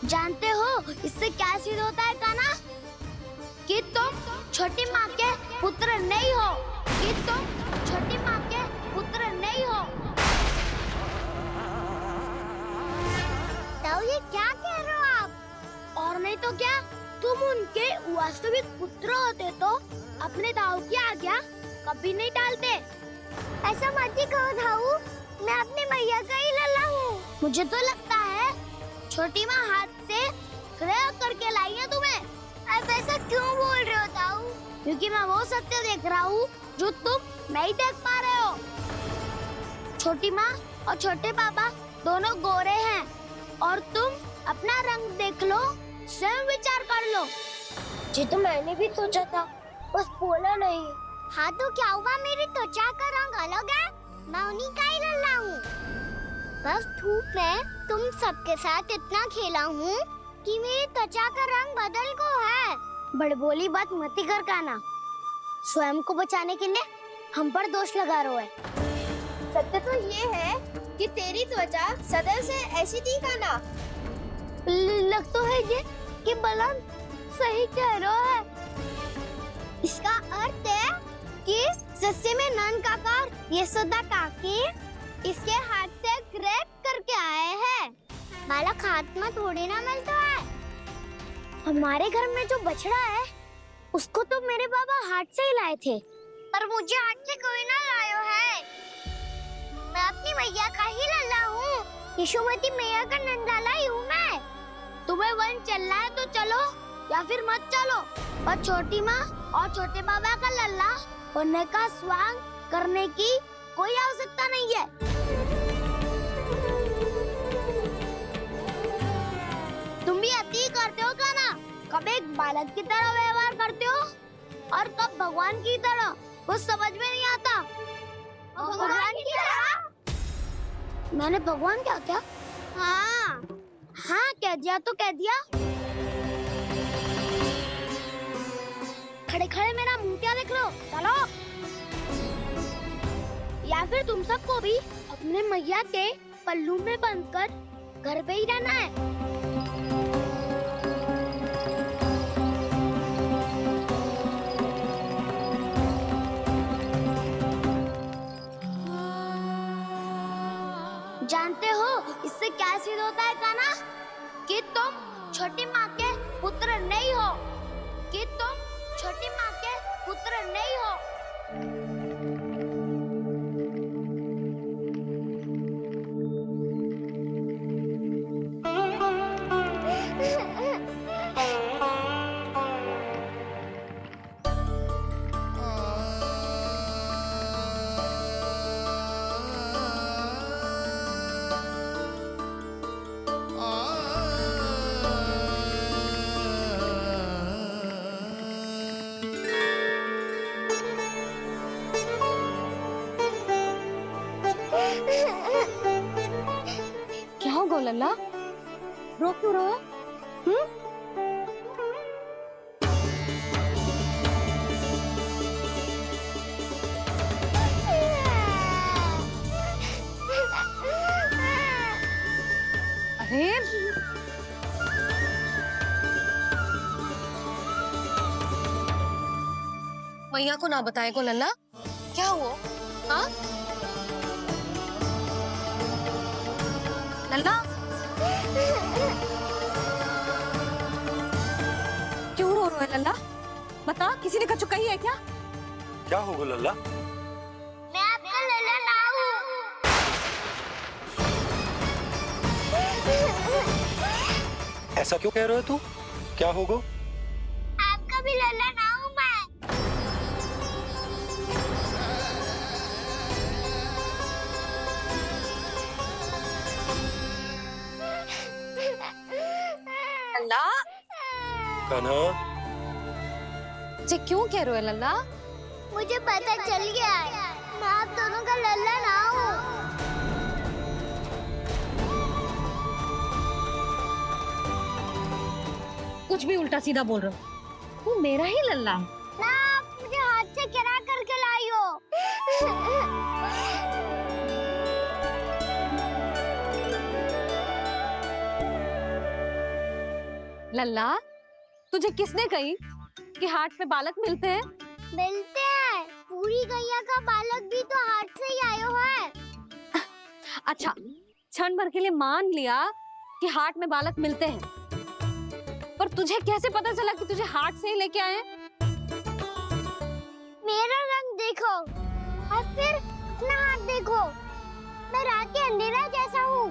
जानते हो इससे क्या सिद्ध होता है काना? कि तुम छोटी माँ के पुत्र नहीं हो, कि तुम छोटी माँ के पुत्र नहीं हो। ताऊ ये क्या कह रहे हो आप? और नहीं तो क्या, तुम उनके वास्तविक पुत्र होते तो अपने दाऊ की आज्ञा कभी नहीं टालते। ऐसा मत ही कहो दाऊ, मैं अपनी मैया का ही लल्ला हूँ। मुझे तो लगता है छोटी माँ हाथ से ग्रह करके लाई है तुम्हें। आप ऐसा क्यों बोल रहे हो दाऊ? क्योंकि मैं वो सत्य देख रहा हूँ जो तुम नहीं देख पा रहे हो। छोटी माँ और छोटे पापा दोनों गोरे हैं और तुम अपना रंग देख लो, स्वयं विचार कर लो। जी तो मैंने भी सोचा था, बस बोला नहीं। हाँ तो क्या हुआ, मेरी त्वचा का रंग अलग है, मैं उन्हीं का ही लल्ला हूँ। बस धूप में तुम सबके साथ इतना खेला हूँ कि मेरी त्वचा का रंग बदल को है। बड़बोली बात मत ही कर काना, स्वयं को बचाने के लिए हम पर दोष लगा रहे हो। सत्य तो ये है कि तेरी त्वचा सदैव से ऐसी थी काना। लग तो है ये कि बलम सही कह रहा है। इसका अर्थ है कि सस्य में नन काकार यशोदा काकी इसके हाथ से ग्रेप करके आए हैं। बालक हाथ में थोड़ी ना मिलता है। हमारे घर में जो बछड़ा है उसको तो मेरे बाबा हाथ से ही लाए थे। पर मुझे हाथ से कोई ना लायो है, मैं अपनी मैया का ही लल्ला हूँ। यशोमती मैया का नंदाला ही हूँ मैं। तुम्हें वन चलना है तो चलो या फिर मत चलो, पर छोटी माँ और छोटे बाबा का लल्ला होने का स्वांग करने की कोई आवश्यकता नहीं है। तुम भी अति करते हो काना, कब एक बालक की तरह व्यवहार करते हो और कब भगवान की तरह, कुछ समझ में नहीं आता। भगवान की तरह? मैंने भगवान क्या क्या? हाँ हाँ कह दिया तो कह दिया। खड़े खड़े मेरा मुंह क्या देख लो, चलो। या फिर तुम सबको भी अपने मैया के पल्लू में बंधकर घर पे ही रहना है। जानते हो इससे क्या सिद्ध होता है काना? कि तुम छोटी माँ के पुत्र नहीं हो, कि तुम छोटी माँ के पुत्र नहीं हो। क्या हो गो लल्ला, रो क्यों रहो? अरे मैया को ना बताए को लल्ला, क्या हुआ? हाँ लल्ला, क्यों रो रहे हो लल्ला? बता, किसी ने कछु कही है क्या? क्या होगा लल्ला? मैं आपका लल्ला ना हूँ। ऐसा क्यों कह रहे हो तू? क्या होगा? आपका भी लल्ला ना हूँ मैं। लल्ला कान्हा, जे क्यों कह रहे हो लल्ला? मुझे पता चल गया है, मैं आप दोनों का लल्ला ना हूँ। कुछ भी उल्टा सीधा बोल रहे हो, तू मेरा ही लल्ला है। ना आप मुझे हाथ से गिरा करके लाई हो। लल्ला, तुझे किसने कही कि हाट पे बालक मिलते हैं? मिलते हैं। पूरी गैया का बालक भी तो हाट से ही आयो है। अच्छा, क्षण भर के लिए मान लिया कि हाट में बालक मिलते हैं, पर तुझे कैसे पता चला कि तुझे हाट से ही लेके आए? मेरा रंग देखो और फिर अपना हाथ देखो। मैं रात के अंधेरा जैसा हूँ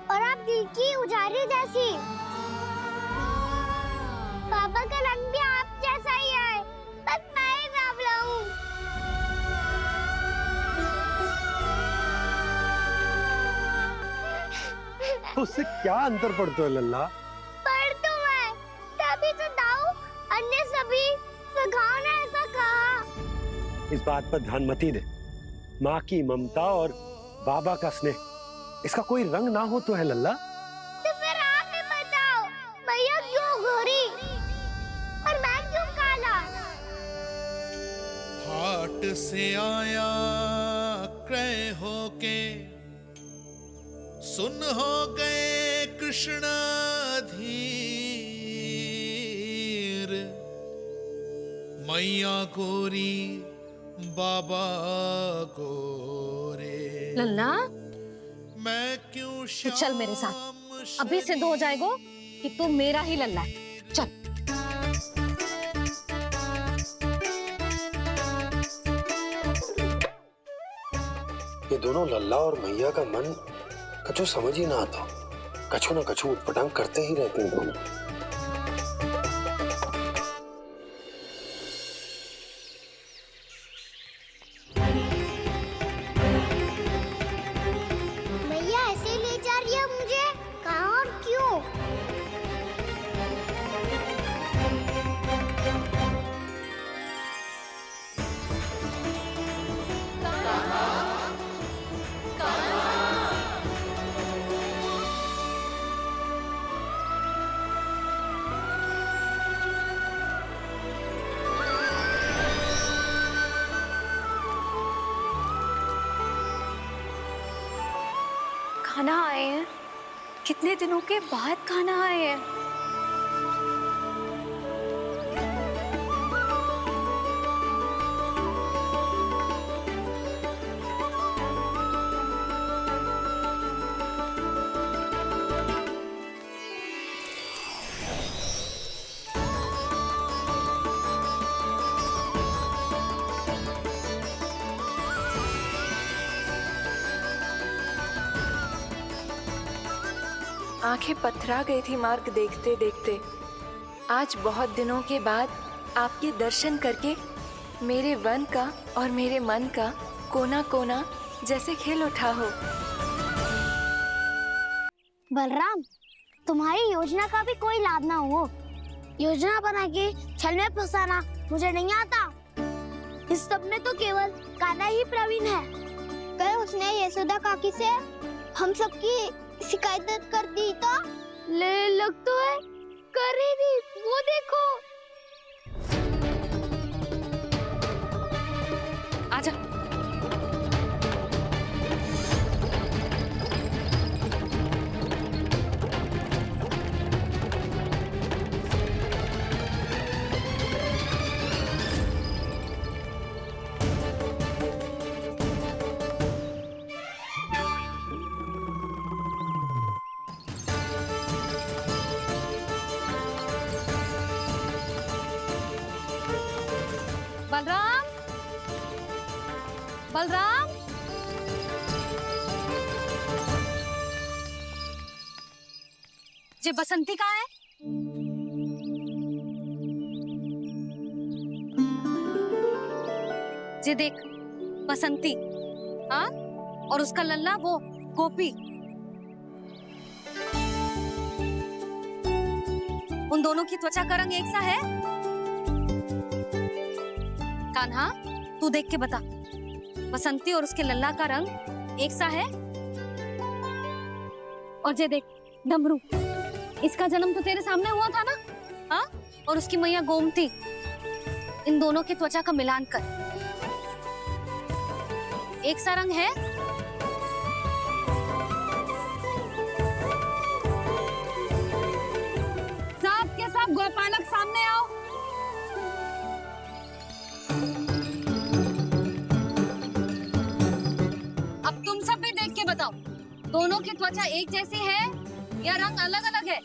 और आप दिल की उजारी जैसी। पापा का रंग भी आप जैसा ही है, बस मैं ही बावला हूँ। उससे क्या अंतर पड़ता है लल्ला? पर तो मैं तभी तो दाऊ अन्य सभी सुखाओ ने ऐसा कहा। इस बात पर ध्यान मत ही दे। माँ की ममता और बाबा का स्नेह, इसका कोई रंग ना हो तो है लल्ला। तो फिर आप ही बताओ, भैया क्यों गोरी और मैं क्यों काला? हाट से आया क्रय होके, सुन हो गए कृष्ण धीर। मैया गोरी बाबा गोरे, लल्ला, मैं क्यों तो चल मेरे साथ। अभी सिद्ध हो जाएगा कि तू मेरा ही लल्ला है। चल। ये दोनों लल्ला और मैया का मन कछु समझ ही ना आता। कछु ना कछु उटपटांग करते ही रहते हैं दोनों। भैया ऐसे ले जा रही है मुझे, कहाँ और क्यों? खाना आए हैं, कितने दिनों के बाद खाना आए हैं। आंखें पथरा गई थी मार्ग देखते देखते। आज बहुत दिनों के बाद आपके दर्शन करके मेरे वन का और मेरे मन का कोना कोना जैसे खिल उठा हो। बलराम, तुम्हारी योजना का भी कोई लाभ ना हो। योजना बना के छल में फंसाना मुझे नहीं आता। इस सब में तो केवल कान्हा ही प्रवीण है। कल उसने यशोदा काकी से हम सबकी शिकायत कर दी तो लग तो है कर ही दी, वो देखो। आजा। बलराम, बलराम, ये बसंती कहाँ है? ये देख, बसंती, हाँ, और उसका लल्ला वो गोपी। उन दोनों की त्वचा का रंग एक सा है? कान्हा, तू देख के बता, बसंती और उसके लल्ला का रंग एक सा है? और ये देख, डमरू, इसका जन्म तो तेरे सामने हुआ था ना? हाँ? और उसकी मैया गोमती, इन दोनों की त्वचा का मिलान कर, एक सा रंग है? साफ के दोनों की त्वचा एक जैसी है या रंग अलग अलग है?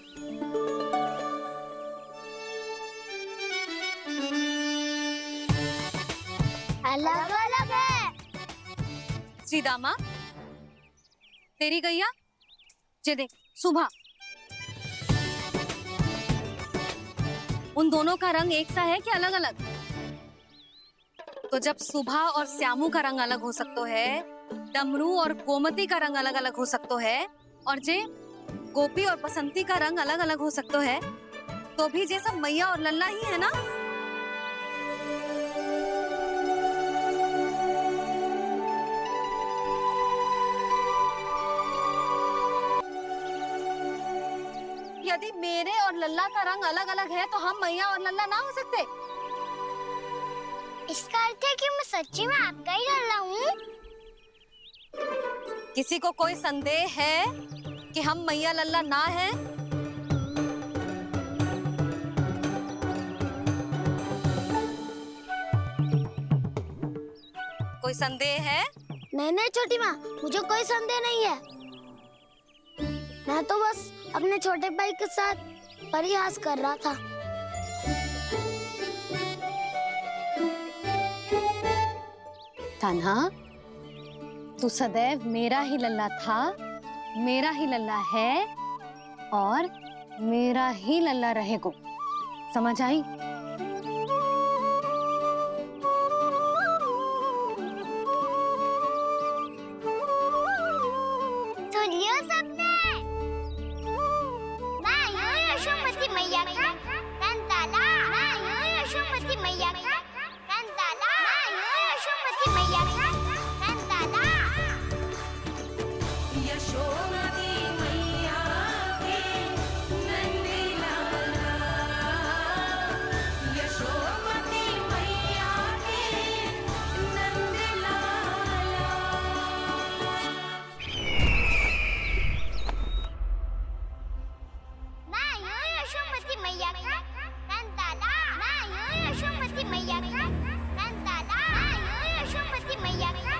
अलग अलग है। श्रीदामा, तेरी गैया, ये देख सुबह, उन दोनों का रंग एक सा है कि अलग अलग? तो जब सुबह और श्यामू का रंग अलग हो सकता है, डमरू और गोमती का रंग अलग अलग हो सकता है, और जे गोपी और बसंती का रंग अलग अलग हो सकता है, तो भी जे सब मैया और लल्ला ही है ना? यदि मेरे और लल्ला का रंग अलग अलग है तो हम मैया और लल्ला ना हो सकते? इसका अर्थ है कि मैं सच्ची में आपका ही लल्ला हूँ? किसी को कोई संदेह है कि हम मैया लल्ला ना हैं? कोई संदेह है? नहीं नहीं छोटी माँ, मुझे कोई संदेह नहीं है। मैं तो बस अपने छोटे भाई के साथ परिहास कर रहा था। कान्हा, तू सदैव मेरा ही लल्ला था, मेरा ही लल्ला है और मेरा ही लल्ला रहेगा। समझ आई? सुन लियो सबने, मैं हूँ यशोमती मैया का कंताला। मैं हूँ यशोमती मैया का कंताला। मैं हूँ यशोमती मैया का कंताला। यशोमती मैया के नंदी लाला, यशोमती मैया के नंदी लाला। मैं हूँ यशोमती मैया का कंताला। मैं हूँ यशोमती मैया का कंताला। मैं हूँ यशोमती मैया का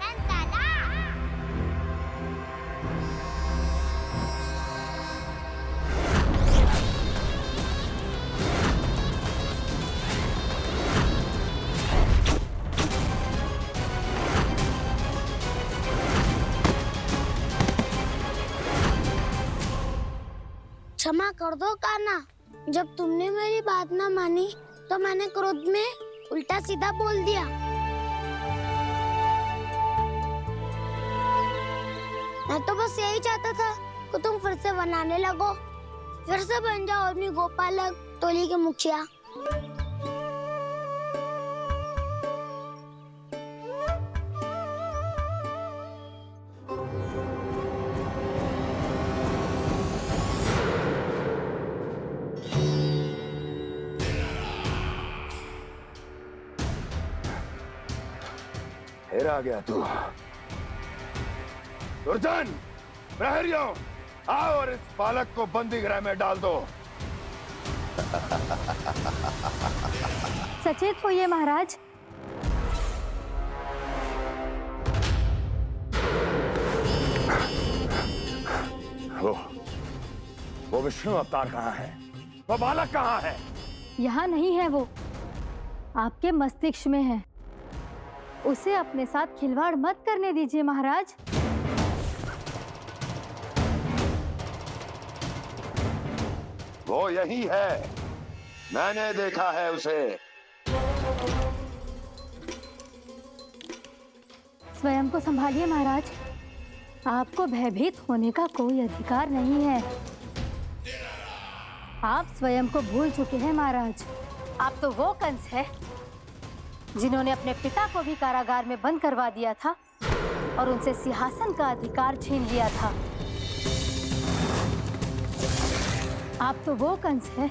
कंताला। क्षमा कर दो कान्हा, जब तुमने मेरी बात ना मानी तो मैंने क्रोध में उल्टा सीधा बोल दिया। मैं तो बस यही चाहता था कि तुम फिर से बनाने लगो, फिर से बन जाओ अपनी गोपालक टोली के मुखिया। फिर आ गया तू। दुर्जन, प्रहरियों, आओ और इस बालक को बंदी गृह में डाल दो। सचेत होइए महाराज। वो विष्णु अवतार कहाँ है? वो बालक कहाँ है? यहाँ नहीं है वो, आपके मस्तिष्क में है। उसे अपने साथ खिलवाड़ मत करने दीजिए महाराज। वो यही है, मैंने देखा है उसे। स्वयं को संभालिए महाराज, आपको भयभीत होने का कोई अधिकार नहीं है। आप स्वयं को भूल चुके हैं महाराज। आप तो वो कंस है जिन्होंने अपने पिता को भी कारागार में बंद करवा दिया था और उनसे सिंहासन का अधिकार छीन लिया था। आप तो वो कंस है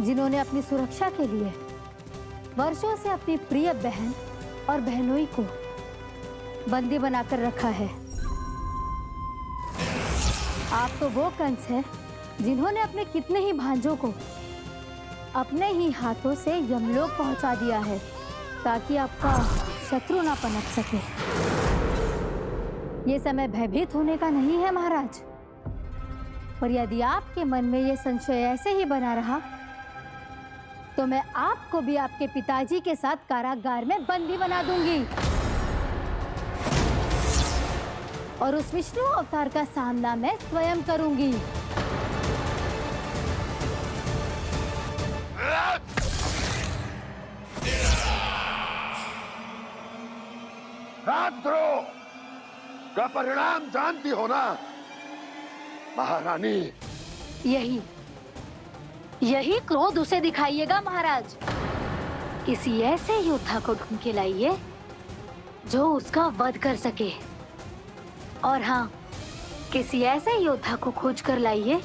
जिन्होंने अपनी सुरक्षा के लिए वर्षों से अपनी प्रिय बहन और बहनोई को बंदी बनाकर रखा है। आप तो वो कंस है जिन्होंने अपने कितने ही भांजों को अपने ही हाथों से यमलोक पहुंचा दिया है ताकि आपका शत्रु ना पनप सके। ये समय भयभीत होने का नहीं है महाराज। पर यदि आपके मन में ये संशय ऐसे ही बना रहा तो मैं आपको भी आपके पिताजी के साथ कारागार में बंदी बना दूंगी और उस विष्णु अवतार का सामना मैं स्वयं करूंगी। राजद्रोह का परिणाम जानती हो ना महारानी? यही क्रोध उसे दिखाइएगा महाराज। किसी ऐसे योद्धा को ढूंढ के लाइए जो उसका वध कर सके। और हाँ, किसी ऐसे योद्धा को खोज कर लाइए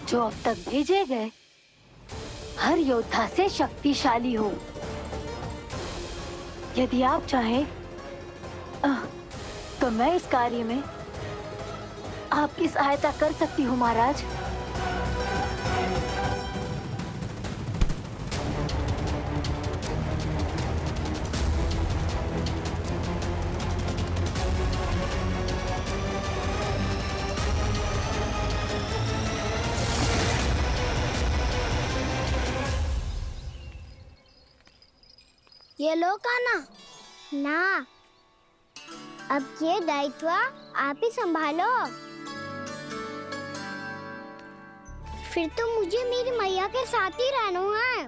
जो अब तक भेजे गए हर योद्धा से शक्तिशाली हो। यदि आप चाहें तो मैं इस कार्य में आपकी सहायता कर सकती हूँ महाराज। ये लो कान्हा। ना, अब ये दायित्व आप ही संभालो। फिर तो मुझे मेरी मैया के साथ ही रहना है।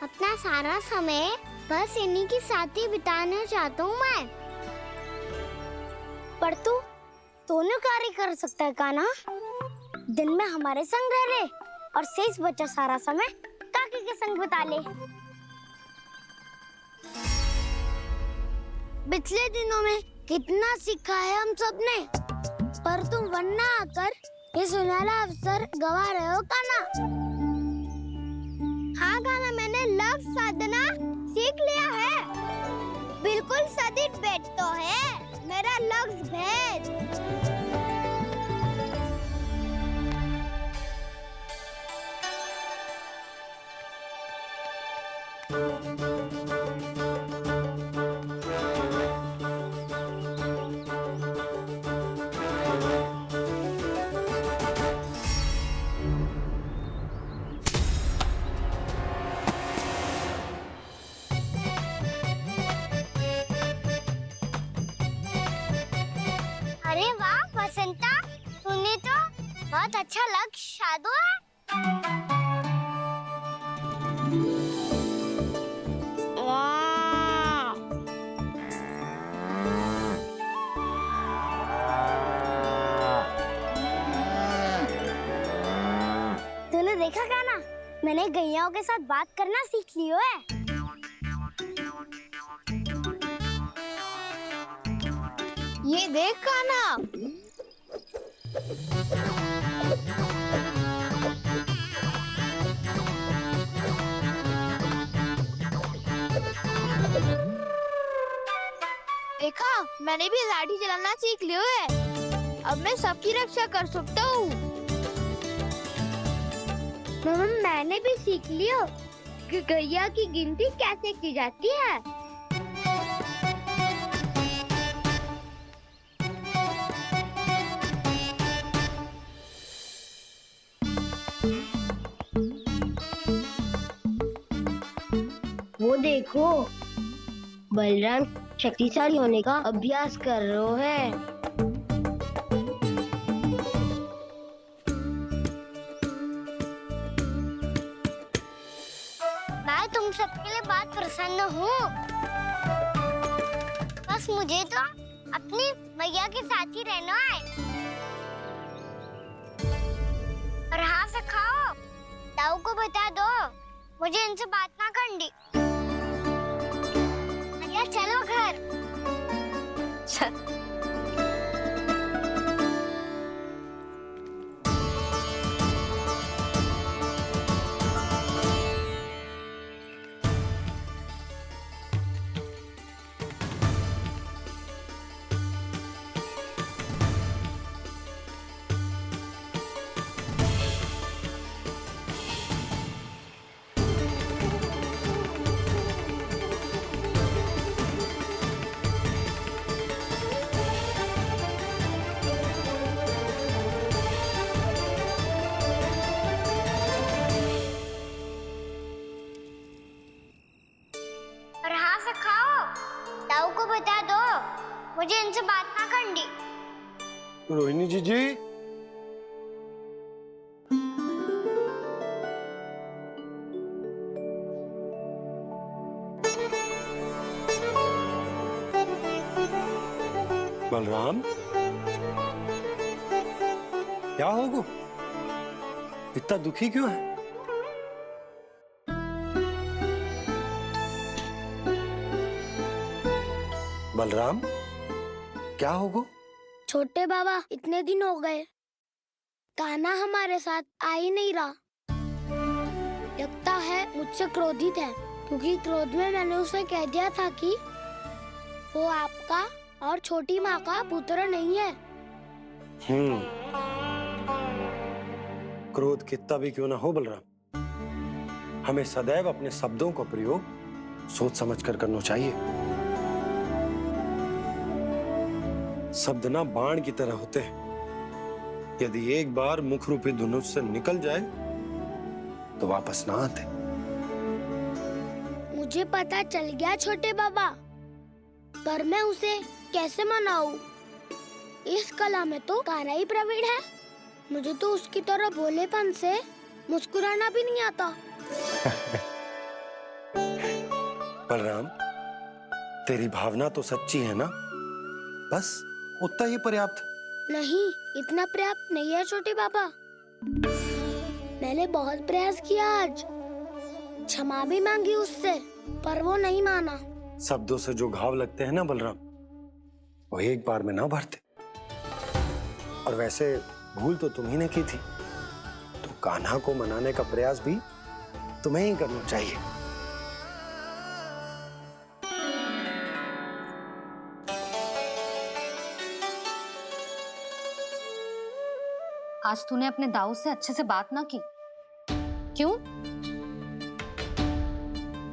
अपना सारा समय बस इन्हीं के साथ ही बिताना चाहता हूँ मैं। पर तू दोनों कार्य कर सकता है कान्हा। दिन में हमारे संग रह ले और शेष बचा सारा समय काकी के संग बिता ले। पिछले दिनों में कितना सीखा है हम सबने, पर तुम वरना आकर ये सुनहरा अवसर गवा रहे हो कान्हा। हाँ कान्हा, मैंने लफ्ज साधना सीख लिया है। बिल्कुल सदित भेद तो है मेरा लफ्ज भेद। अरे वाह वसंता, तूने तो बहुत अच्छा लक्ष्य साधा है। वाह! तूने देखा कान्हा, मैंने गैयाओं के साथ बात करना सीख लियो है। ये देख कान्हा, देखा मैंने भी लाठी चलाना सीख लियो है। अब मैं सबकी रक्षा कर सकता हूँ। मैंने भी सीख लियो कि गैया की गिनती कैसे की जाती है। वो देखो, बलराम शक्तिशाली होने का अभ्यास कर रहे है। मैं तुम सबके लिए बहुत प्रसन्न हूँ। बस मुझे तो अपनी मैया के साथ ही रहना है। और हाँ से खाओ, ताऊ को बता दो मुझे इनसे बात ना करनी। मैया चलो घर। रोहिणी जी। बलराम, क्या हो गो? इतना दुखी क्यों है? बलराम, क्या हो गो? छोटे बाबा, इतने दिन हो गए कान्हा हमारे साथ आ ही नहीं रहा। लगता है मुझसे क्रोधित है, क्योंकि क्रोध में मैंने उसे कह दिया था कि वो आपका और छोटी माँ का पुत्र नहीं है। क्रोध कितना भी क्यों ना हो बलराम, हमें सदैव अपने शब्दों का प्रयोग सोच समझकर करना चाहिए। शब्द ना बाण की तरह होते हैं, यदि एक बार मुख रूपी धनुष से निकल जाए तो वापस ना आते। मुझे पता चल गया छोटे बाबा, पर मैं उसे कैसे मनाऊं? इस कला में तो कान्हा ही प्रवीण है। मुझे तो उसकी तरह भोलेपन से मुस्कुराना भी नहीं आता। बलराम, तेरी भावना तो सच्ची है ना, बस उतना ही पर्याप्त। नहीं, इतना पर्याप्त नहीं है छोटे बाबा। मैंने बहुत प्रयास किया आज, क्षमा भी मांगी उससे, पर वो नहीं माना। शब्दों से जो घाव लगते हैं ना बलराम, वो एक बार में ना भरते। और वैसे भूल तो तुम्ही ने की थी, तो कान्हा को मनाने का प्रयास भी तुम्हें ही करना चाहिए। आज तूने अपने दाऊ से अच्छे से बात ना की, क्यों?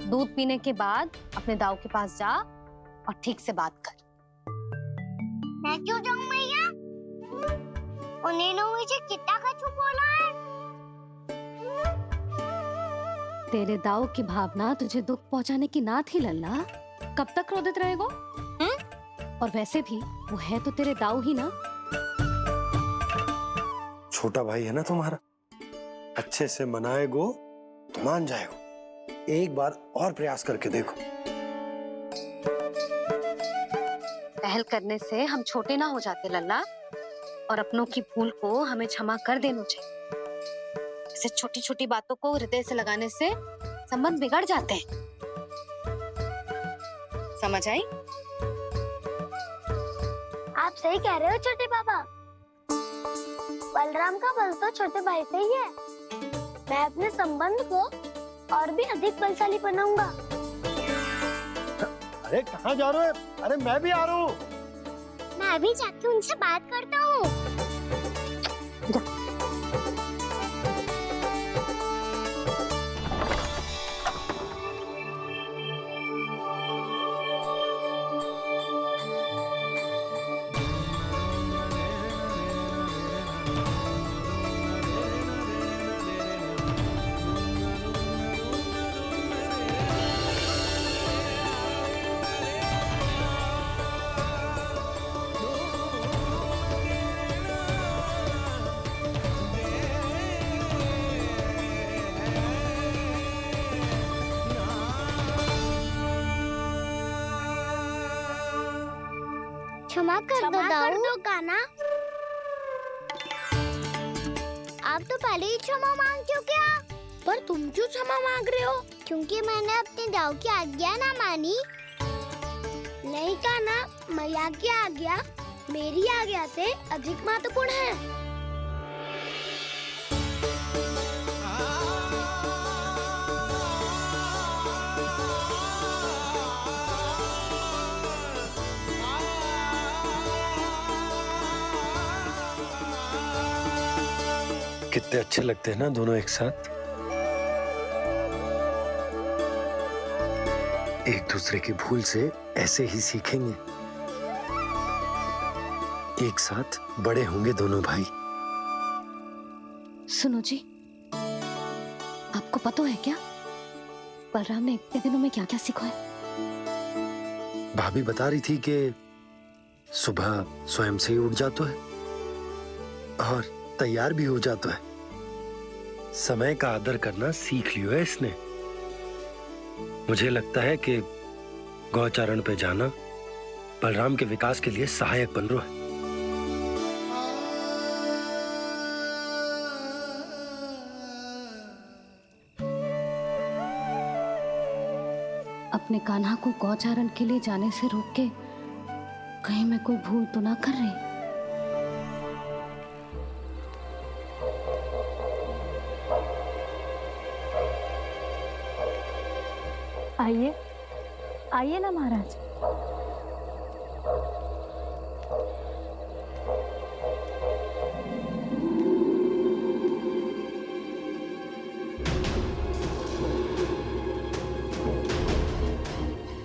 दूध पीने के बाद अपने दाऊ के पास जा और ठीक से बात कर। मैं क्यों जाऊं मैया? उन्होंने मुझे कितना कछु बोला है। तेरे दाऊ की भावना तुझे दुख पहुंचाने की ना थी लल्ला। कब तक क्रोधित रहेगो? और वैसे भी वो है तो तेरे दाऊ ही ना। छोटा भाई है ना तुम्हारा, अच्छे से मनाएगो तो मान जाएगो। एक बार और प्रयास करके देखो। पहल करने से हम छोटे ना हो जाते लल्ला, और अपनों की भूल को हमें क्षमा कर देना चाहिए। ऐसे छोटी छोटी बातों को हृदय से लगाने से संबंध बिगड़ जाते हैं। समझ आई? आप सही कह रहे हो छोटे बाबा। बलराम का बल तो छोटे भाई से ही है। मैं अपने संबंध को और भी अधिक बलशाली बनाऊंगा। अरे कहाँ जा रहे हो? अरे मैं भी आ रहा हूँ। मैं अभी जाके उनसे बात करता हूँ। क्षमा कर दो कान्हा। आप तो पहले ही क्षमा मांगते हो क्या? पर तुम क्यों क्षमा मांग रहे हो? क्योंकि मैंने अपने दाऊ की आज्ञा ना मानी। नहीं कान्हा, मैया की आज्ञा मेरी आज्ञा से अधिक महत्वपूर्ण है। कितने अच्छे लगते हैं ना दोनों एक साथ। एक दूसरे की भूल से ऐसे ही सीखेंगे। एक साथ बड़े होंगे दोनों भाई। सुनो जी, आपको पता है क्या बलराम ने इतने दिनों में क्या क्या सीखा है? भाभी बता रही थी कि सुबह स्वयं से ही उठ जाता है, और तैयार भी हो जाता है। समय का आदर करना सीख लियो है इसने। मुझे लगता है कि गौचारण पे जाना बलराम के विकास के लिए सहायक बन रहा है। अपने कान्हा को गौचारण के लिए जाने से रोक के कहीं मैं कोई भूल तो ना कर रही। आइए आइए ना महाराज।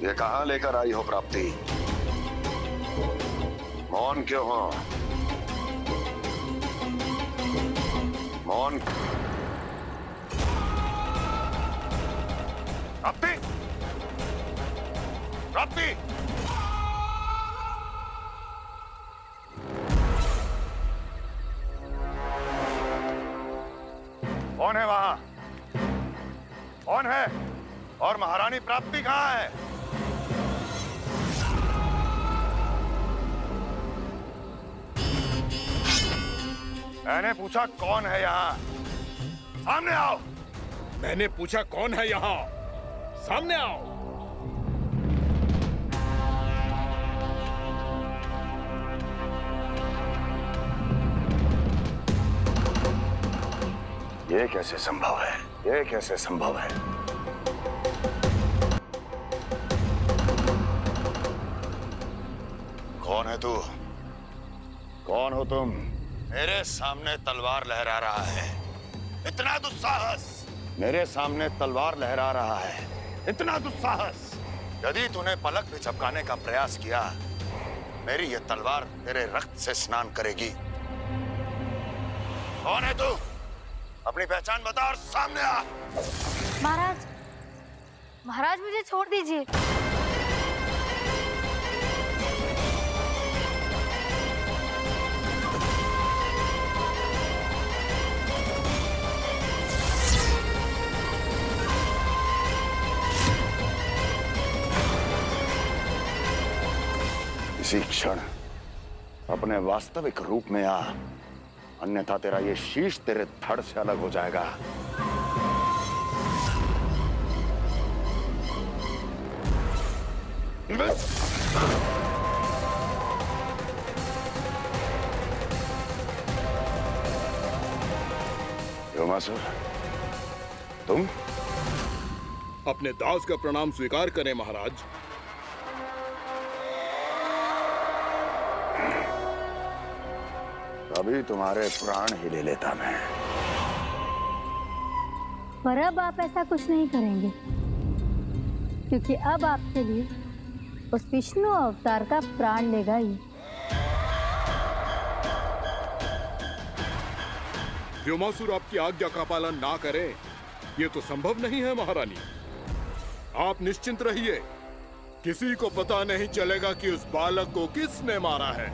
ये कहाँ लेकर आई हो प्राप्ति? मौन क्यों हो? मौन। प्राप्ति, प्राप्ति, कौन है वहां? कौन है? और महारानी प्राप्ति कहाँ है? मैंने पूछा कौन है यहाँ? सामने आओ। मैंने पूछा कौन है यहाँ? सामने आओ। ये कैसे संभव है? ये कैसे संभव है? कौन है तू? कौन हो तुम? मेरे सामने तलवार लहरा रहा है। इतना दुस्साहस! मेरे सामने तलवार लहरा रहा है। इतना दुस्साहस! यदि तूने पलक भी झपकाने का प्रयास किया, मेरी ये तलवार तेरे रक्त से स्नान करेगी। कौन है तू? अपनी पहचान बता और सामने आ। महाराज, महाराज मुझे छोड़ दीजिए। इसी क्षण अपने वास्तविक रूप में आ, अन्यथा तेरा ये शीश तेरे धड़ से अलग हो जाएगा। योमासुर, तुम? अपने दास का प्रणाम स्वीकार करें महाराज। अभी तुम्हारे प्राण ही ले लेता मैं। पर अब आप ऐसा कुछ नहीं करेंगे, क्योंकि अब आपके लिए उस विष्णु अवतार का प्राण लेगा ही। व्योमासुर आपकी आज्ञा का पालन ना करे, ये तो संभव नहीं है महारानी। आप निश्चिंत रहिए, किसी को पता नहीं चलेगा कि उस बालक को किसने मारा है।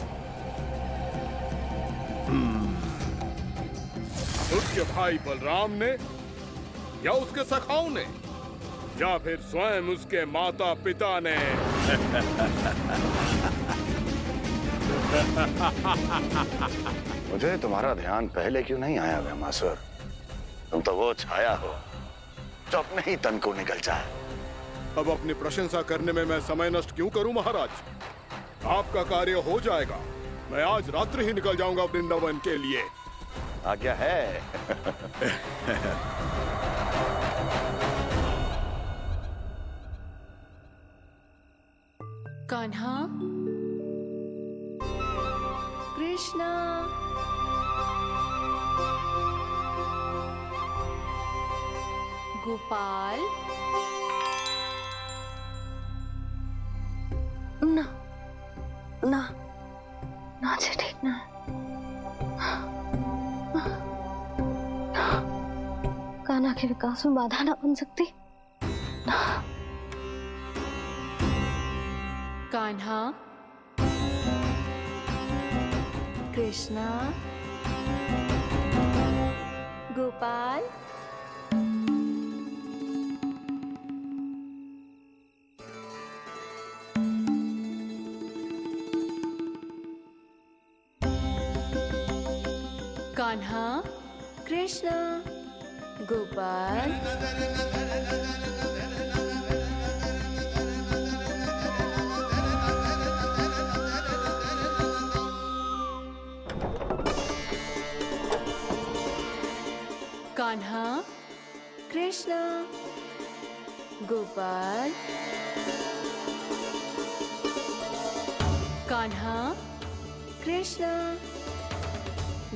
उसके भाई बलराम ने, या उसके सखाओं ने, या फिर स्वयं उसके माता पिता ने। मुझे तुम्हारा ध्यान पहले क्यों नहीं आया व्योमासुर? तुम तो वो छाया हो जो अपने ही तन को निकल जाए। अब अपनी प्रशंसा करने में मैं समय नष्ट क्यों करूं महाराज? आपका कार्य हो जाएगा। मैं आज रात्रि ही निकल जाऊंगा वृंदावन के लिए। आज्ञा है। कान्हा, कृष्णा, गोपाल। ना ना ना जी, ठीक ना। कान्हा के विकास में बाधा ना बन सकती। कान्हा, कृष्णा, गोपाल, कान्हा, कृष्णा, गोपाल, कान्हा, कृष्णा, गोपाल, कान्हा, कृष्णा,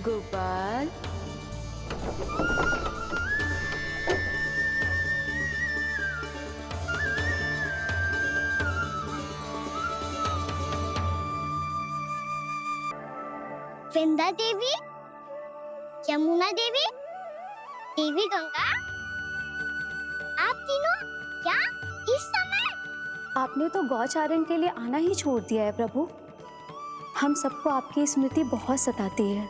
गोपाल, वृंदा देवी, यमुना देवी, देवी गंगा, आप तीनों क्या इस समय? आपने तो गौचारण के लिए आना ही छोड़ दिया है प्रभु। हम सबको आपकी स्मृति बहुत सताती है।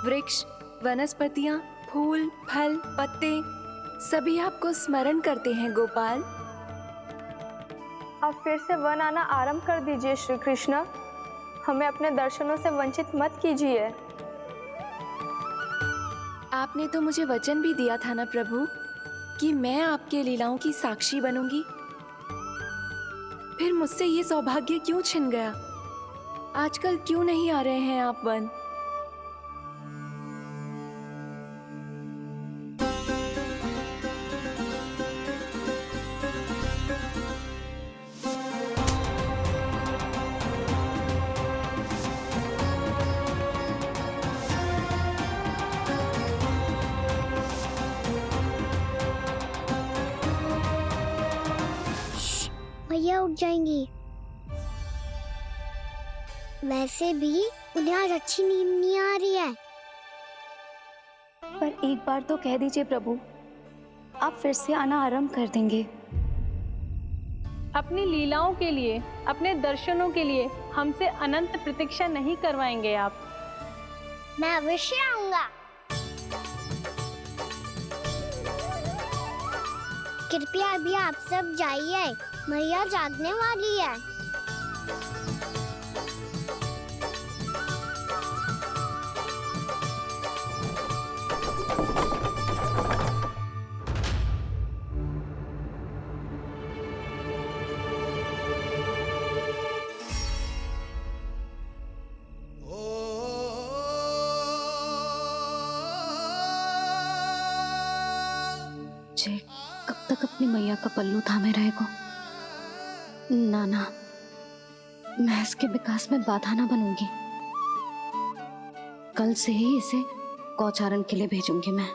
वृक्ष, वनस्पतियां, फूल, फल, पत्ते सभी आपको स्मरण करते हैं गोपाल। अब फिर से वन आना आरंभ कर दीजिए श्री कृष्ण। हमें अपने दर्शनों से वंचित मत कीजिए। आपने तो मुझे वचन भी दिया था ना प्रभु कि मैं आपके लीलाओं की साक्षी बनूंगी। फिर मुझसे ये सौभाग्य क्यों छिन गया? आजकल क्यों नहीं आ रहे हैं आप वन? भैया उठ जाएंगी। वैसे भी उन्हें आज अच्छी नींद नहीं आ रही है। पर एक बार तो कह दीजिए प्रभु, आप फिर से आना आरंभ कर देंगे। अपनी लीलाओं के लिए, अपने दर्शनों के लिए हमसे अनंत प्रतीक्षा नहीं करवाएंगे आप? मैं अवश्य आऊंगा। कृपया अभी आप सब जाइए, मैया जागने वाली है। जे कब तक अपनी मैया का पल्लू थामे रहेगा? ना ना, मैं इसके विकास में बाधा ना बनूंगी। कल से ही इसे गौचारण के लिए भेजूंगी मैं।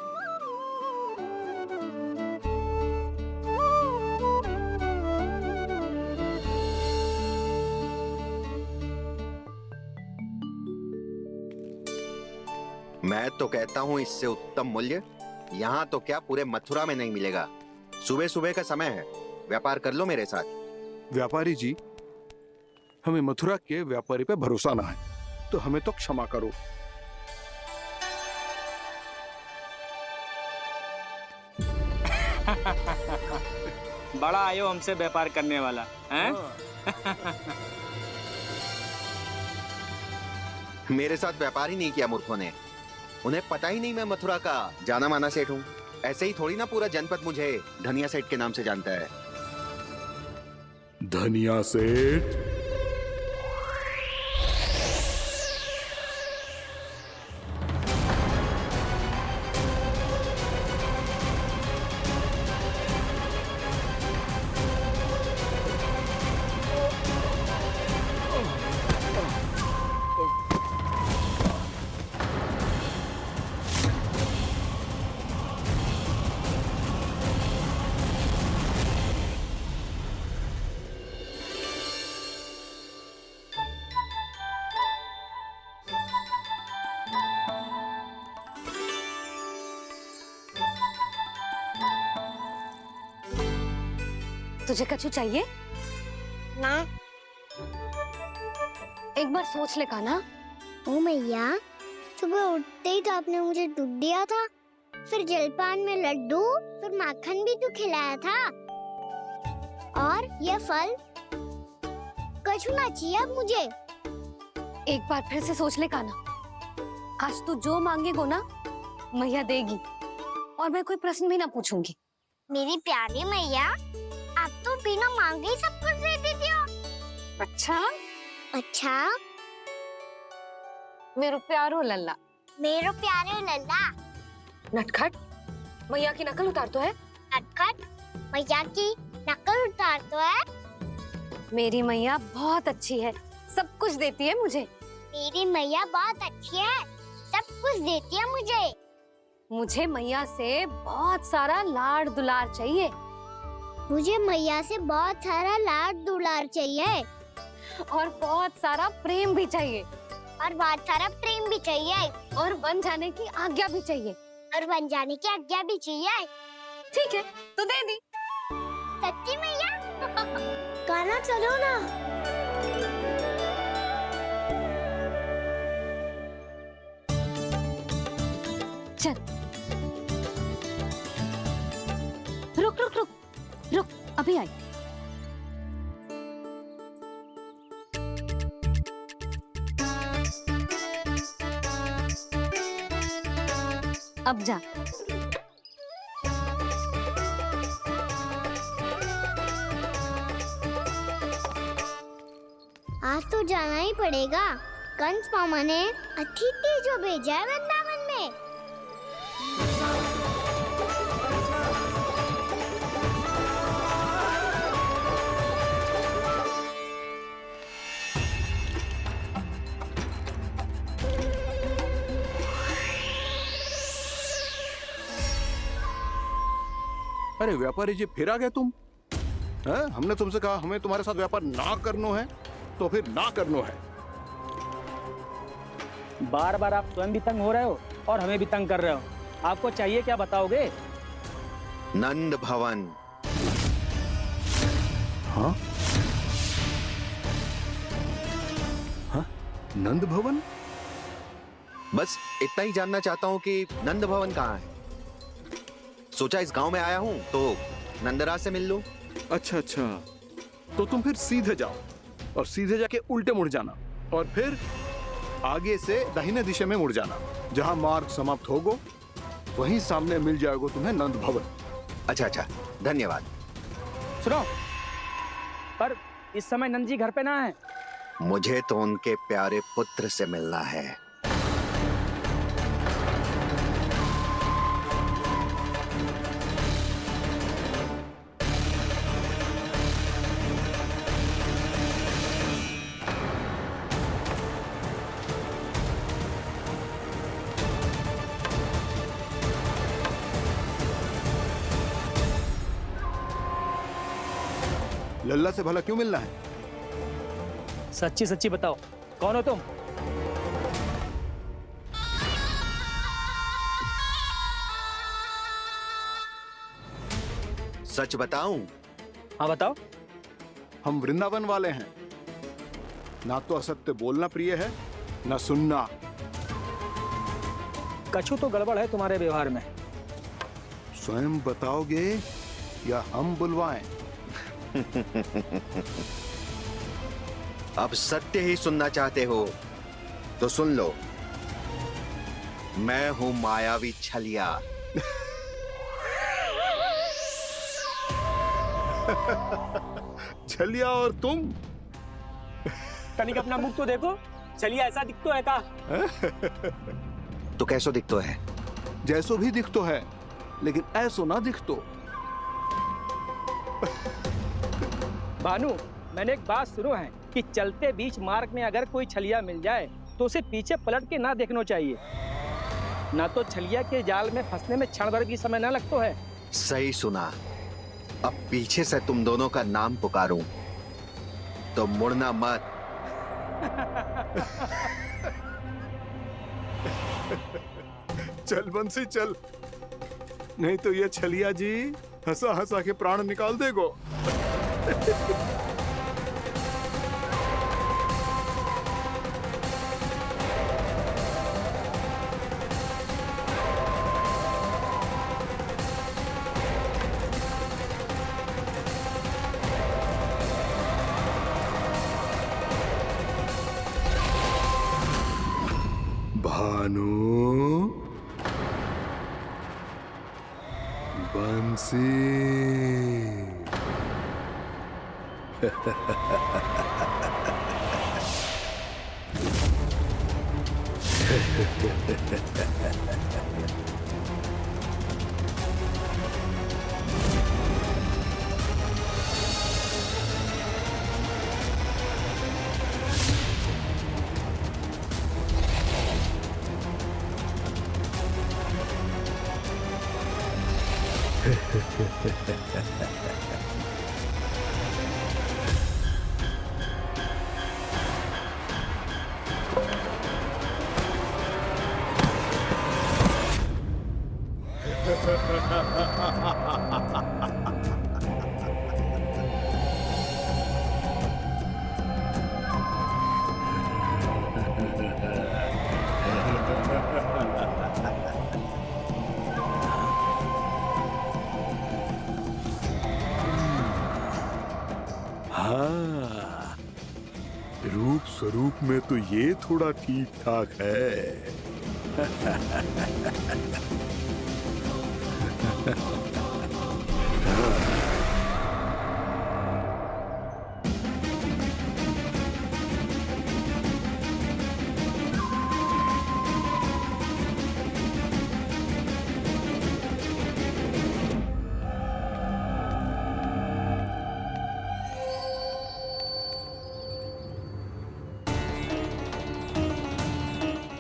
मैं तो कहता हूँ इससे उत्तम मूल्य यहाँ तो क्या पूरे मथुरा में नहीं मिलेगा। सुबह सुबह का समय है, व्यापार कर लो मेरे साथ। व्यापारी जी, हमें मथुरा के व्यापारी पे भरोसा ना है, तो हमें तो क्षमा करो। बड़ा आयो हमसे व्यापार करने वाला हैं? मेरे साथ व्यापार ही नहीं किया मूर्खों ने। उन्हें पता ही नहीं मैं मथुरा का जाना माना सेठ हूँ। ऐसे ही थोड़ी ना पूरा जनपद मुझे धनिया सेठ के नाम से जानता है। धनिया सेठ? तुझे कछु चाहिए? ना। एक बार सोच ले कान्हा, ओ मैया, सुबह उठते ही तो आपने मुझे दूध दिया था, फिर जलपान में लड्डू, फिर माखन भी तो खिलाया था। और ये फल कछुना चाहिए अब मुझे। एक बार फिर से सोच ले कान्हा, आज तू जो मांगेगो ना मैया देगी, और मैं कोई प्रश्न भी ना पूछूंगी। मेरी प्यारी मैया, आप तो बिना मांगे ही सब कुछ दे देती हो। अच्छा अच्छा, मेरो प्यारो लल्ला। मेरो प्यारे लल्ला। नटखट, मैया की नकल उतार तो है। नटखट, मैया की नकल उतार तो है। मेरी मैया बहुत अच्छी है, सब कुछ देती है मुझे। मेरी मैया बहुत अच्छी है, सब कुछ देती है मुझे। मुझे मैया से बहुत सारा लाड़ दुलार चाहिए। मुझे मैया से बहुत सारा लाड दुलार चाहिए। और बहुत सारा प्रेम भी चाहिए। और बहुत सारा प्रेम भी चाहिए। और बन जाने की आज्ञा भी चाहिए। और बन जाने की आज्ञा भी चाहिए। ठीक है, तो दे दी। सच्ची मैया? गाना चलो ना। चल, रुक रुक रुक रुक, अभी आई। अब जा। आज तो जाना ही पड़ेगा। कंस मामा ने अतिथि जो भेजा है वृंदावन में। अरे व्यापारी जी, फिर आ गए तुम? हैं? हमने तुमसे कहा हमें तुम्हारे साथ व्यापार ना करनो है, तो फिर ना करनो है। बार बार आप स्वयं भी तंग हो रहे हो और हमें भी तंग कर रहे हो। आपको चाहिए क्या, बताओगे? नंद भवन। हाँ? हाँ? नंद भवन? बस इतना ही जानना चाहता हूँ कि नंद भवन कहाँ है। सोचा इस गांव में आया हूँ तो नंदराज से मिल लूं। अच्छा अच्छा, तो तुम फिर सीधे जाओ और सीधे जाके उल्टे मुड़ जाना, और फिर आगे से दाहिने दिशा में मुड़ जाना। जहाँ मार्ग समाप्त होगो वहीं सामने मिल जाएगा तुम्हें नंद भवन। अच्छा अच्छा, धन्यवाद। सुनो, पर इस समय नंद जी घर पे ना है। मुझे तो उनके प्यारे पुत्र से मिलना है। लल्ला से भला क्यों मिलना है? सच्ची सच्ची बताओ, कौन हो तुम? सच बताऊं? हाँ बताओ। हम वृंदावन वाले हैं। ना तो असत्य बोलना प्रिय है, ना सुनना। कछु तो गड़बड़ है तुम्हारे व्यवहार में। स्वयं बताओगे या हम बुलवाएं? अब सत्य ही सुनना चाहते हो तो सुन लो। मैं हूं मायावी छलिया। छलिया और तुम? तनिक अपना मुख तो देखो, चलिए ऐसा दिखतो है का? तो कैसो दिखतो है? जैसो भी दिखतो है, लेकिन ऐसो ना दिखतो। भानु, मैंने एक बात सुनो है कि चलते बीच मार्ग में अगर कोई छलिया मिल जाए तो उसे पीछे पलट के ना देखना चाहिए, ना तो छलिया के जाल में फंसने में क्षण भर भी समय ना लगता है। सही सुना। अब पीछे से तुम दोनों का नाम पुकारूं तो मुड़ना मत। चल बंसी चल, नहीं तो ये छलिया जी हंसा हंसा के प्राण निकाल देगो। बंसी। हाँ, रूप स्वरूप में तो ये थोड़ा ठीक ठाक है।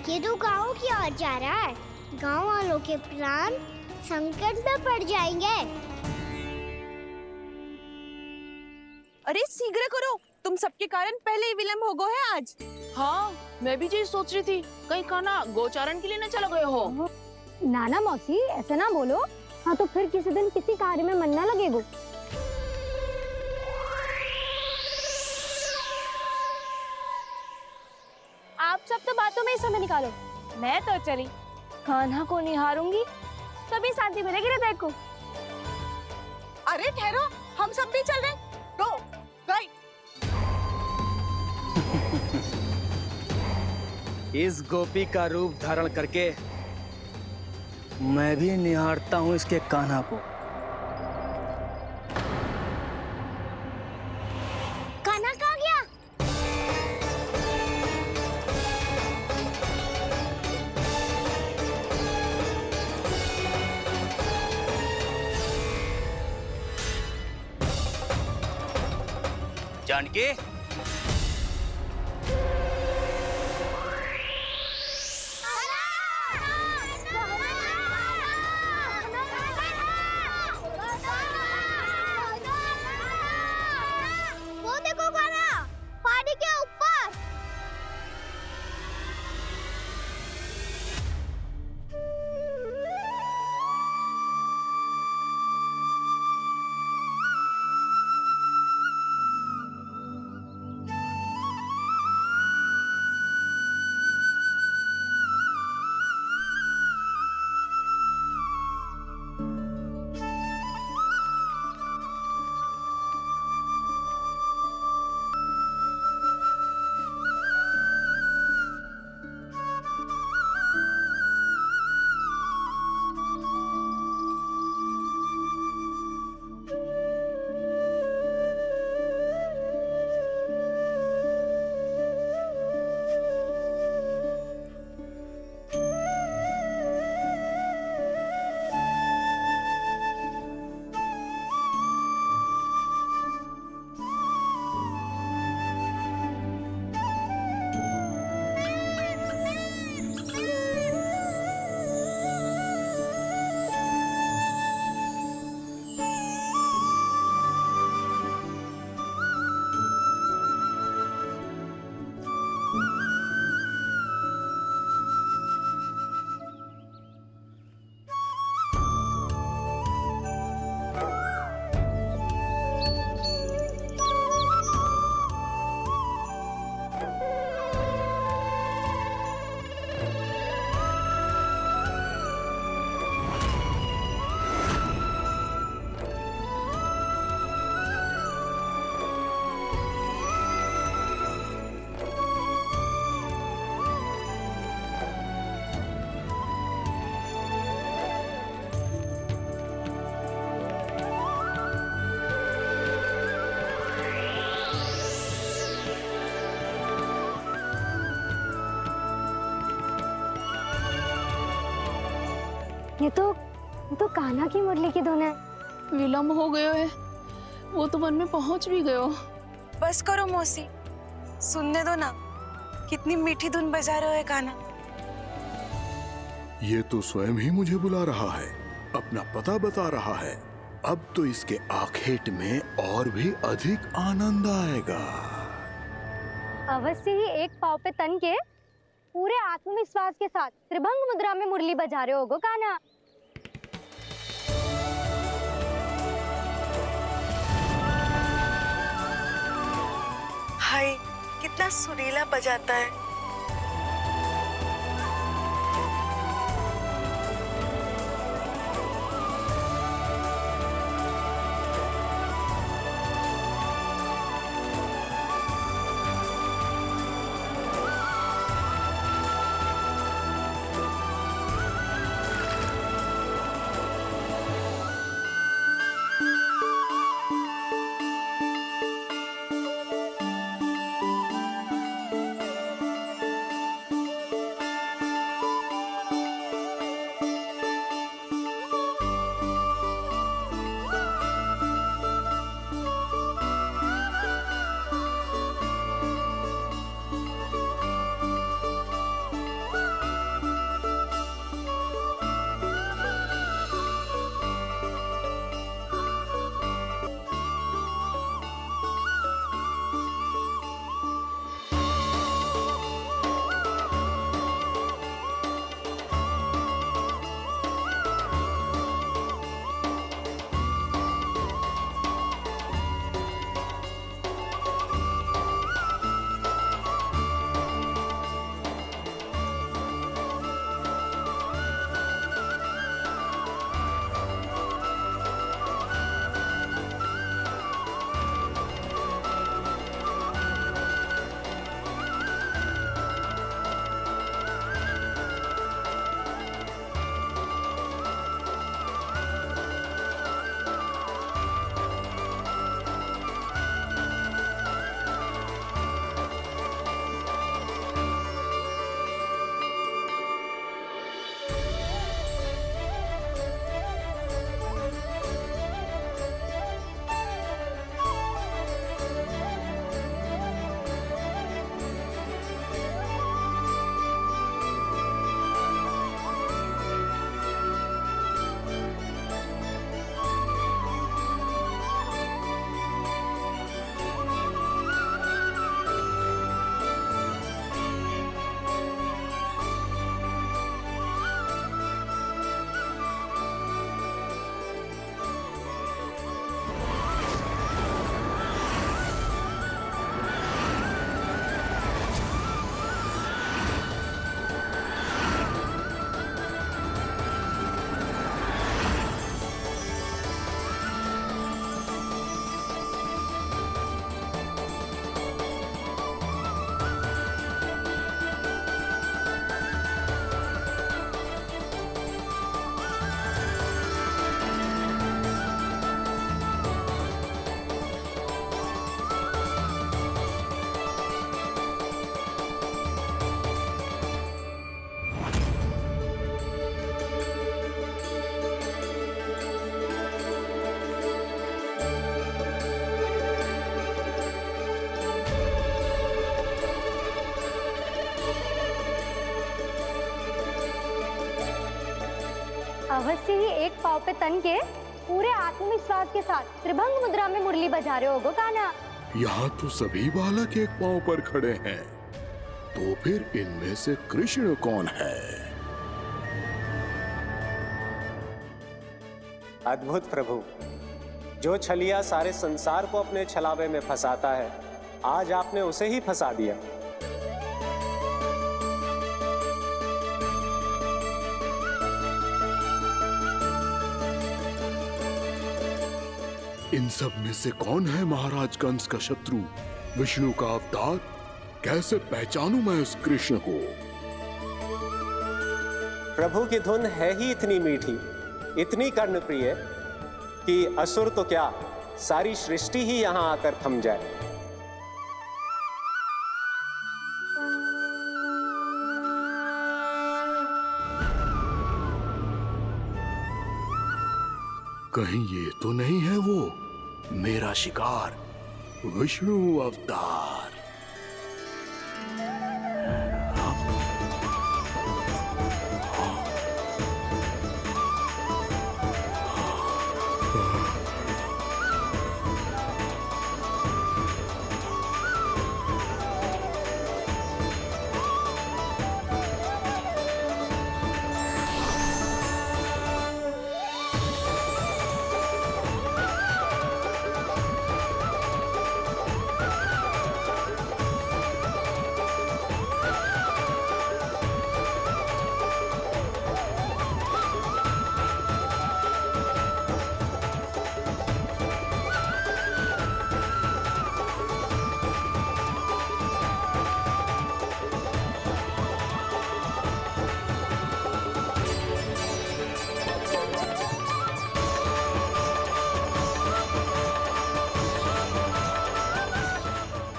ये तो गाँव की ओर जा रहा है। गाँव वालों के प्राण संकट में पड़ जाएंगे। अरे शीघ्र करो, तुम सबके कारण पहले ही विलंब हो गो है आज। हाँ, मैं भी यही सोच रही थी, कहीं खाना गोचारण के लिए न चला गए हो। नाना मौसी ऐसे ना बोलो। हाँ तो फिर किसी दिन किसी कार्य में मन ना लगेगो। आप सब तो बातों में ही समय निकालो। मैं तो चली कान्हा को निहारूंगी, तभी शांति मिलेगी हृदय को। अरे ठहरो, हम सब भी चल रहे। रो, गई। इस गोपी का रूप धारण करके मैं भी निहारता हूँ इसके कान्हा को। कान्हा कहाँ गया? जानकी, वो देखो कान्हा, पहाड़ी के ऊपर। ये तो कान्हा की मुरली की धुन है। विलम्ब हो गयो है, वो तो वन में पहुंच भी गयो। बस करो मौसी, सुनने दो ना, कितनी मीठी धुन बजा रहे हो कान्हा। ये तो स्वयं ही मुझे बुला रहा है, अपना पता बता रहा है। अब तो इसके आखेट में और भी अधिक आनंद आएगा। अवश्य ही एक पाँव पे तन के पूरे आत्मविश्वास के साथ त्रिभंग मुद्रा में मुरली बजा रहे होगो कान्हा। हाय, कितना सुरीला बजाता है। अवश्य ही एक पाँव पे तन के पूरे आत्मविश्वास के साथ त्रिभंग मुद्रा में मुरली बजा रहे होगो कान्हा। यहाँ तो सभी बालक एक पांव पर खड़े हैं, तो फिर इनमें से कृष्ण कौन है? अद्भुत प्रभु, जो छलिया सारे संसार को अपने छलावे में फंसाता है, आज आपने उसे ही फंसा दिया। इन सब में से कौन है महाराज कंस का शत्रु, विष्णु का अवतार? कैसे पहचानूं मैं उस कृष्ण को? प्रभु की धुन है ही इतनी मीठी, इतनी कर्णप्रिय कि असुर तो क्या, सारी सृष्टि ही यहां आकर थम जाए। कहीं ये तो नहीं है वो मेरा शिकार विष्णु अवतार?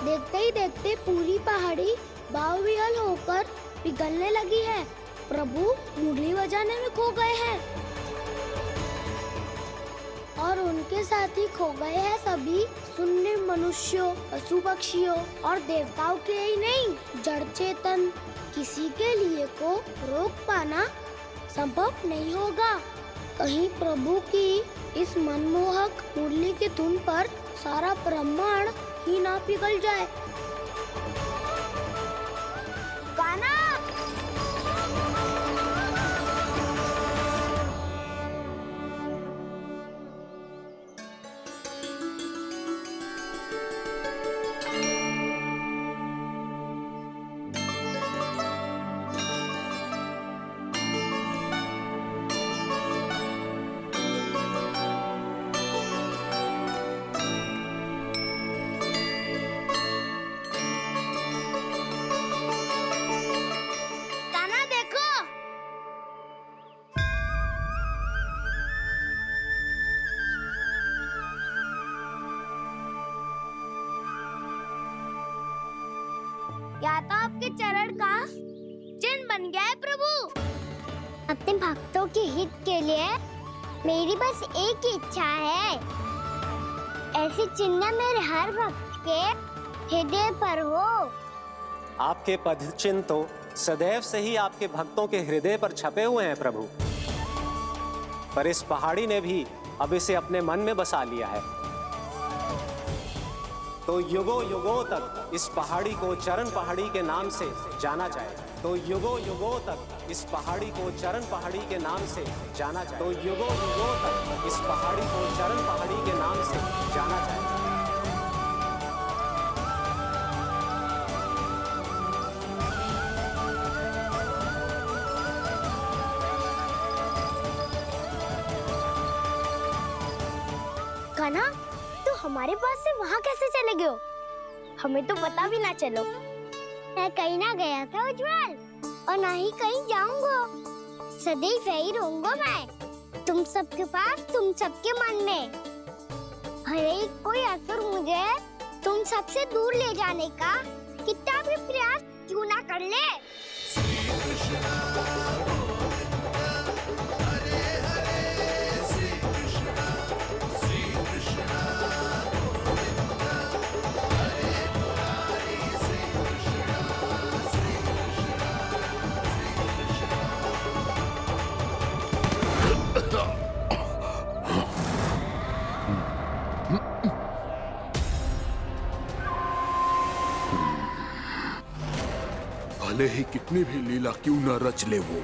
देखते ही देखते पूरी पहाड़ी बावविहल होकर पिघलने लगी है। प्रभु मुरली बजाने में खो गए हैं और उनके साथ ही खो गए हैं सभी सुनने मनुष्यों, पशु पक्षियों और देवताओं के ही नहीं, जड़ चेतन किसी के लिए को रोक पाना संभव नहीं होगा। कहीं प्रभु की इस मनमोहक मुरली की धुन पर सारा ब्रह्मांड ही ना पिघल जाए। गाना या तो आपके चरण का चिन्ह बन गया है प्रभु। अपने भक्तों के हित के लिए मेरी बस एक ही इच्छा है, ऐसी चिन्ह मेरे हर भक्त के हृदय पर हो। आपके पद चिन्ह तो सदैव से ही आपके भक्तों के हृदय पर छपे हुए हैं प्रभु, पर इस पहाड़ी ने भी अब इसे अपने मन में बसा लिया है। तो युगों युगों तक इस पहाड़ी को चरण पहाड़ी के नाम से जाना जाए। तो युगों युगों तक इस पहाड़ी को चरण पहाड़ी के नाम से जाना जाए। तो युगों युगों तक इस पहाड़ी को चरण पहाड़ी के नाम से जाना जाए। कान्हा, तो हमारे पास से वहाँ कैसे चले गए हो? हमें तो पता भी ना चलो। मैं कहीं ना गया था उज्जवल, और ना ही कहीं जाऊंगा। सदैव यही रहूंगा मैं, तुम सबके पास, तुम सबके मन में। भले ही कोई असुर मुझे तुम सबसे दूर ले जाने का कितना भी प्रयास क्यों ना कर ले। भले ही कितनी भी लीला क्यों न रच ले वो,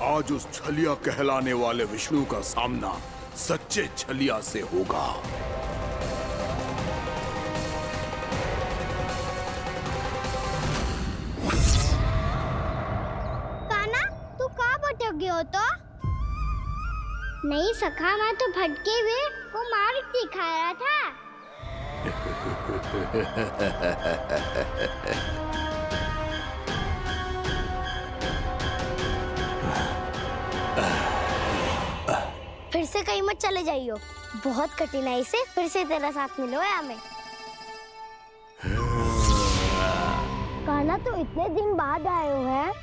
आज उस छलिया कहलाने वाले विष्णु का सामना सच्चे छलिया से होगा। कान्हा, तू कहाँ भटक गए हो तो? नहीं सखा, मैं तो भटके हुए वो मार्ग दिखा रहा था। फिर से कहीं मत चले जाइयो, बहुत कठिनाई से फिर से तेरा साथ मिलो है हमें। कान्हा, तो इतने दिन बाद आए हो हैं,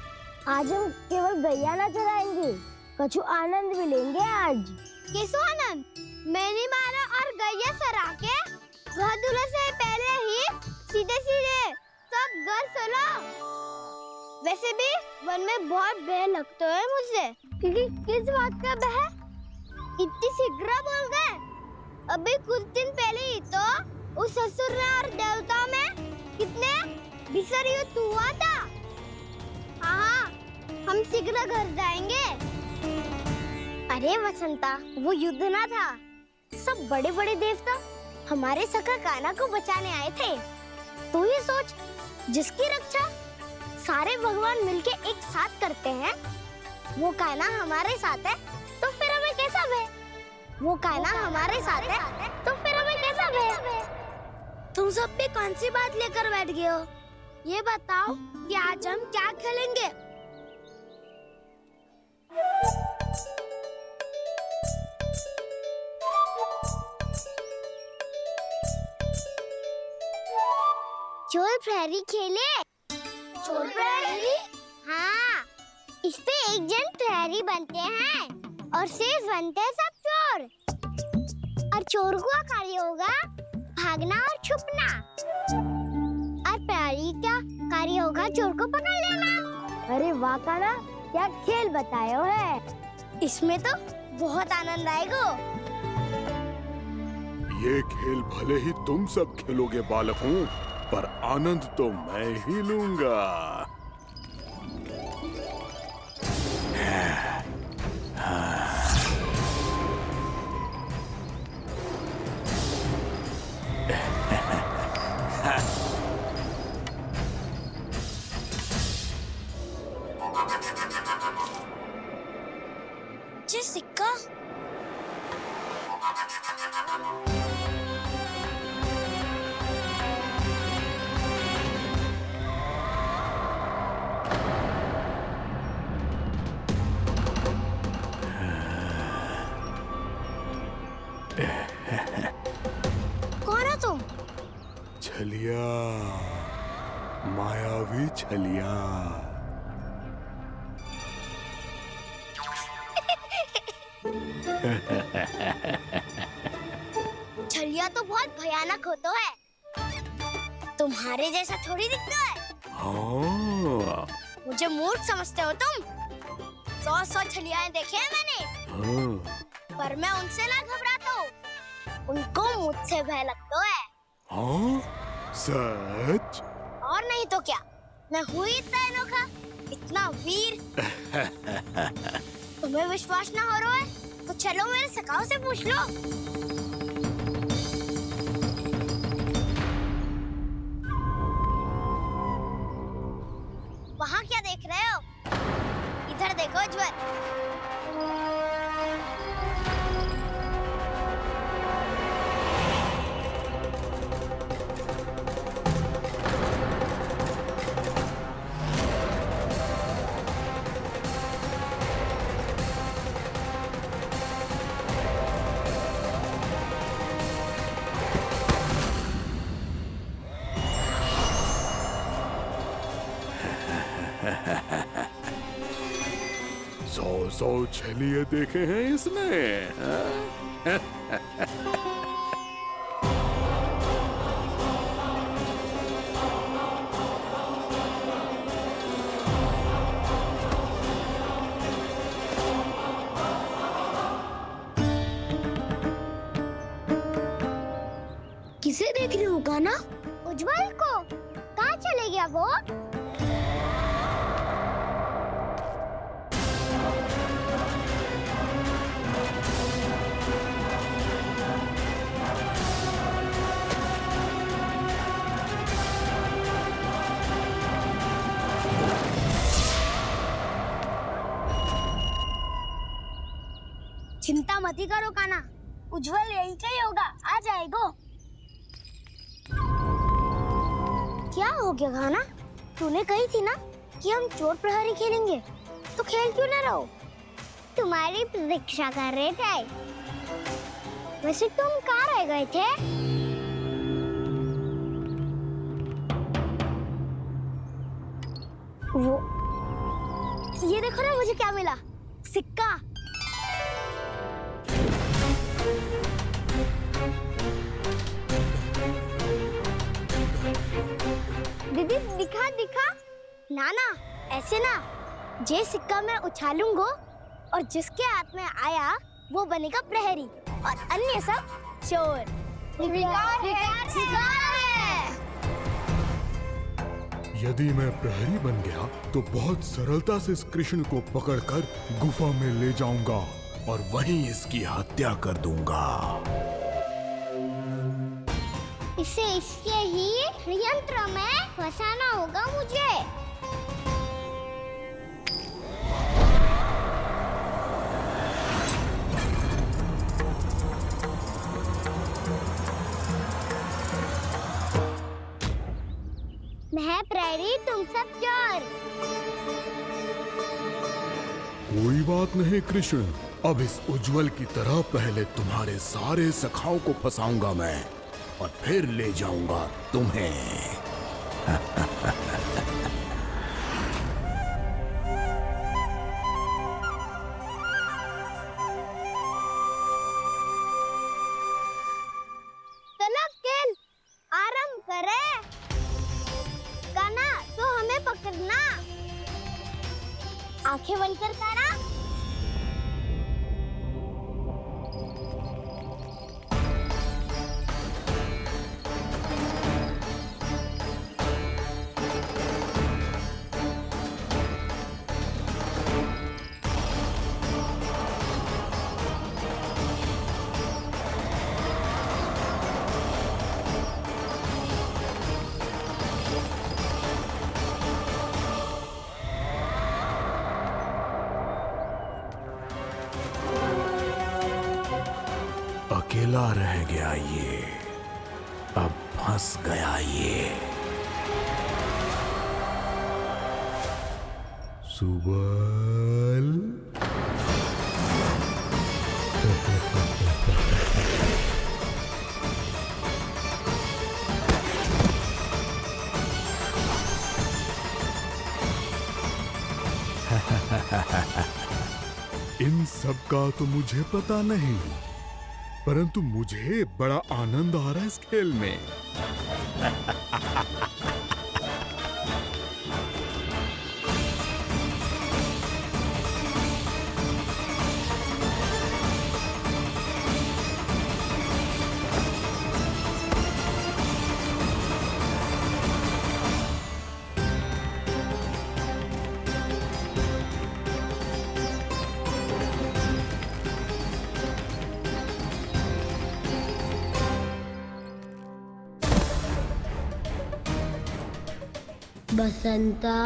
आज हम केवल गैया ना चराएंगे, कछु आनंद भी लेंगे आज। कैसो आनंद? मैंने मारा और गैया सरा के बहादुर से पहले ही सीधे सीधे सब घर चलो। वैसे भी वन में बहुत भय लगता है मुझे, क्योंकि किस बात का भय? इतनी शीघ्र बोल गए। अभी कुछ दिन पहले ही तो उस ससुर और देवता में कितने भीषण युद्ध हुआ था। हाँ, हम शीघ्र घर जाएंगे। अरे वसंता, वो युद्ध ना था, सब बड़े बड़े देवता हमारे सखा कान्हा को बचाने आए थे। तू ये सोच, जिसकी रक्षा सारे भगवान मिलके एक साथ करते हैं, वो कान्हा हमारे साथ है, तो फिर हमें कैसा भय? वो कान्हा हमारे साथ है, तो फिर हमें कैसा भय? तुम सब भी कौन सी बात लेकर बैठ गए हो? ये बताओ कि आज हम क्या खेलेंगे? चोर प्रहरी खेले। चोर प्रहरी? हाँ, इस पे एक जन प्रहरी बनते हैं और शेष बनते हैं सब चोर। और चोर का कार्य होगा भागना और छुपना, और प्रहरी का कार्य होगा चोर को पकड़ लेना। अरे वाह कान्हा, क्या खेल बताए हो है। इसमें तो बहुत आनंद आएगा। ये खेल भले ही तुम सब खेलोगे बालकों, पर आनंद तो मैं ही लूंगा। ये सिक्का कौन हो तुम? छलिया, मायावी छलिया। छलिया तो बहुत भयानक होता है, तुम्हारे जैसा थोड़ी दिखता है। हाँ। मुझे मूर्ख समझते हो तुम? 100 छलियाएं देखे हैं मैंने, हाँ। पर मैं उनसे ना घबराता हूँ, उनको मुझसे भय लगता है। हाँ? सच? और नहीं तो क्या, मैं हूँ इतना अनोखा, इतना वीर। तुम्हें विश्वास ना हो रहा है तो चलो मेरे सखाओं से पूछ लो। वहाँ क्या देख रहे हो? इधर देखो ज्वर। सौ छलिए देखे हैं इसने। किसे देख रही हूँ कान्हा? उज्जवल को। कहाँ चले गया वो? चिंता मत ही करो कान्हा, उज्जवल यही का ही होगा, आ जाएगा। क्या हो गया कान्हा? तूने कही थी ना कि हम चोर प्रहरी खेलेंगे, तो खेल क्यों ना रहो? तुम्हारी प्रतीक्षा कर रहे थे। वैसे तुम कहाँ रह गए थे? वो ये देखो ना, मुझे क्या मिला? सिक्का। दीदी दिखा दिखा। ना ना ऐसे ना, जे सिक्का मैं उछालूंगा और जिसके हाथ में आया वो बनेगा प्रहरी और अन्य सब चोर। शिकार है। यदि मैं प्रहरी बन गया तो बहुत सरलता से इस कृष्ण को पकड़कर गुफा में ले जाऊंगा और वहीं इसकी हत्या कर दूंगा। इसे इसके ही यंत्र में फंसाना होगा मुझे। मैं प्रहरी, तुम सब चोर। कोई बात नहीं कृष्ण, अब इस उज्जवल की तरह पहले तुम्हारे सारे सखाओं को फंसाऊंगा मैं और फिर ले जाऊंगा तुम्हें। चलो खेल आरंभ करें। काना तो हमें पकड़ना। आंखें बंद कर काना। अकेला रह गया ये, अब फंस गया ये। सुबल इन सब का तो मुझे पता नहीं, परंतु मुझे बड़ा आनंद आ रहा है इस खेल में। बसंता